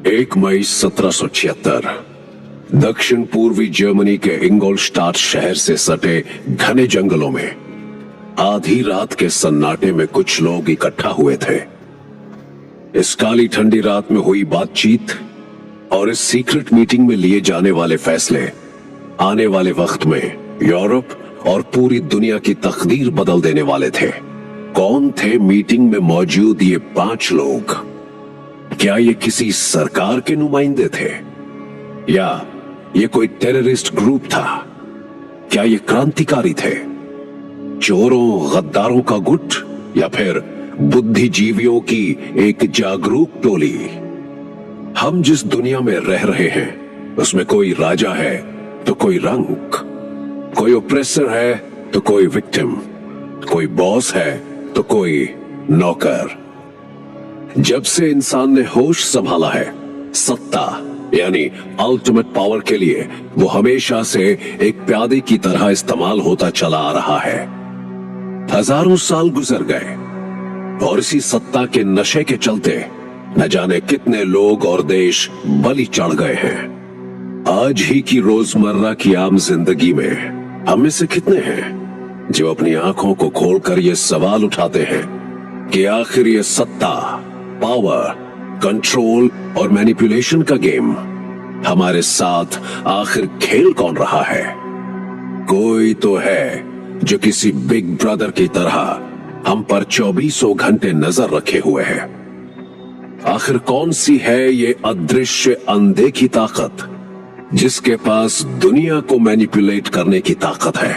1 मई 1776 दक्षिण पूर्वी जर्मनी के इंगोलस्टाट शहर से सटे घने जंगलों में आधी रात के सन्नाटे में कुछ लोग इकट्ठा हुए थे। इस काली ठंडी रात में हुई बातचीत और इस सीक्रेट मीटिंग में लिए जाने वाले फैसले आने वाले वक्त में यूरोप और पूरी दुनिया की तकदीर बदल देने वाले थे। कौन थे मीटिंग में मौजूद ये 5 लोग? क्या ये किसी सरकार के नुमाइंदे थे या ये कोई टेररिस्ट ग्रुप था? क्या ये क्रांतिकारी थे, चोरों गद्दारों का गुट, या फिर बुद्धिजीवियों की एक जागरूक टोली? हम जिस दुनिया में रह रहे हैं उसमें कोई राजा है तो कोई रंक, कोई ओप्रेसर है तो कोई विक्टिम, कोई बॉस है तो कोई नौकर। जब से इंसान ने होश संभाला है, सत्ता यानी अल्टीमेट पावर के लिए वो हमेशा से एक प्यादे की तरह इस्तेमाल होता चला आ रहा है। हजारों साल गुजर गए और इसी सत्ता के नशे के चलते न जाने कितने लोग और देश बलि चढ़ गए हैं। आज ही की रोजमर्रा की आम जिंदगी में हम में से कितने हैं जो अपनी आंखों को खोलकर ये सवाल उठाते हैं कि आखिर ये सत्ता, पावर, कंट्रोल और मैनिपुलेशन का गेम हमारे साथ आखिर खेल कौन रहा है? कोई तो है जो किसी बिग ब्रदर की तरह हम पर 24 घंटे नजर रखे हुए है। आखिर कौन सी है ये अदृश्य अनदेखी ताकत जिसके पास दुनिया को मैनिपुलेट करने की ताकत है?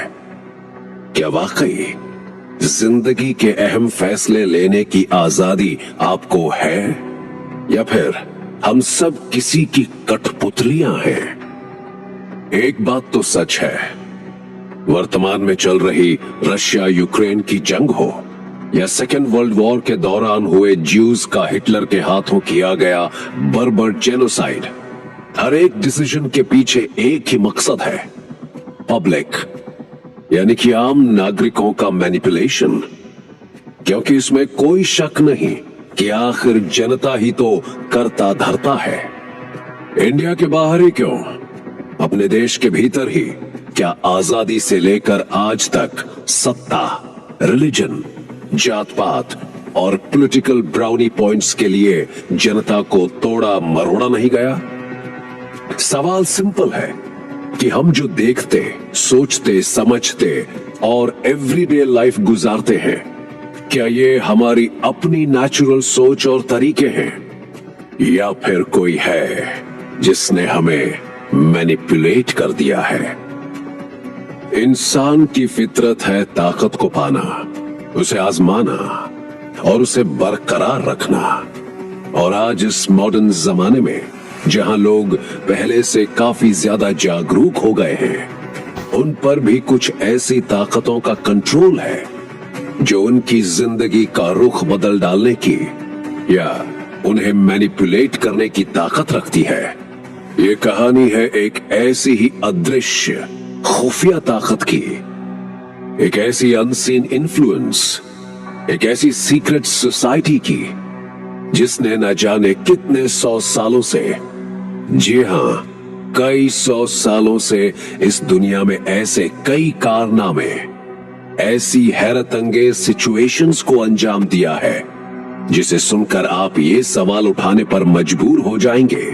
क्या वाकई जिंदगी के अहम फैसले लेने की आजादी आपको है या फिर हम सब किसी की कठपुतलियां हैं? एक बात तो सच है, वर्तमान में चल रही रशिया यूक्रेन की जंग हो या सेकेंड वर्ल्ड वॉर के दौरान हुए ज्यूज का हिटलर के हाथों किया गया बर्बर जेनोसाइड, हर एक डिसीजन के पीछे एक ही मकसद है, पब्लिक यानी कि आम नागरिकों का मैनिपुलेशन। क्योंकि इसमें कोई शक नहीं कि आखिर जनता ही तो करता धरता है। इंडिया के बाहर ही क्यों, अपने देश के भीतर ही क्या आजादी से लेकर आज तक सत्ता, रिलीजन, जात पात और पॉलिटिकल ब्राउनी पॉइंट्स के लिए जनता को तोड़ा मरोड़ा नहीं गया? सवाल सिंपल है कि हम जो देखते, सोचते, समझते और एवरीडे लाइफ गुजारते हैं, क्या ये हमारी अपनी नेचुरल सोच और तरीके हैं या फिर कोई है जिसने हमें मैनिपुलेट कर दिया है? इंसान की फितरत है ताकत को पाना, उसे आजमाना और उसे बरकरार रखना। और आज इस मॉडर्न जमाने में जहां लोग पहले से काफी ज्यादा जागरूक हो गए हैं, उन पर भी कुछ ऐसी ताकतों का कंट्रोल है जो उनकी जिंदगी का रुख बदल डालने की या उन्हें मैनिपुलेट करने की ताकत रखती है। ये कहानी है एक ऐसी ही अदृश्य खुफिया ताकत की, एक ऐसी अनसीन इन्फ्लुएंस, एक ऐसी सीक्रेट सोसाइटी की जिसने न जाने कितने 100 सालों से, जी हां, कई 100 सालों से इस दुनिया में ऐसे कई कारनामे, ऐसी हैरत अंगेज सिचुएशंस को अंजाम दिया है जिसे सुनकर आप ये सवाल उठाने पर मजबूर हो जाएंगे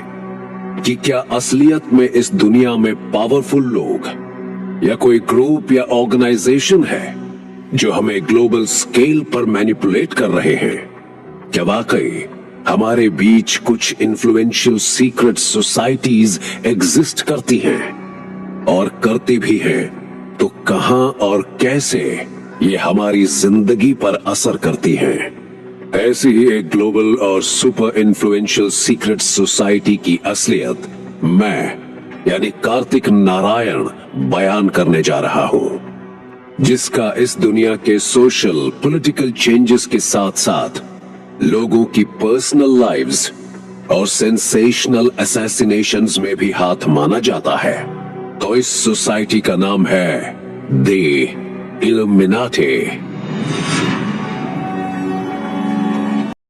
कि क्या असलियत में इस दुनिया में पावरफुल लोग या कोई ग्रुप या ऑर्गेनाइजेशन है जो हमें ग्लोबल स्केल पर मैनिपुलेट कर रहे हैं? क्या वाकई हमारे बीच कुछ इन्फ्लुएंशियल सीक्रेट सोसाइटीज एग्जिस्ट करती हैं और करती भी हैं? तो कहां और कैसे ये हमारी जिंदगी पर असर करती हैं? ऐसी ही एक ग्लोबल और सुपर इन्फ्लुएंशियल सीक्रेट सोसाइटी की असलियत मैं यानी कार्तिक नारायण बयान करने जा रहा हूं, जिसका इस दुनिया के सोशल पॉलिटिकल चेंजेस के साथ साथ लोगों की पर्सनल लाइव्स और सेंसेशनल असैसिनेशंस में भी हाथ माना जाता है। तो इस सोसाइटी का नाम है द इल्यूमिनाटी।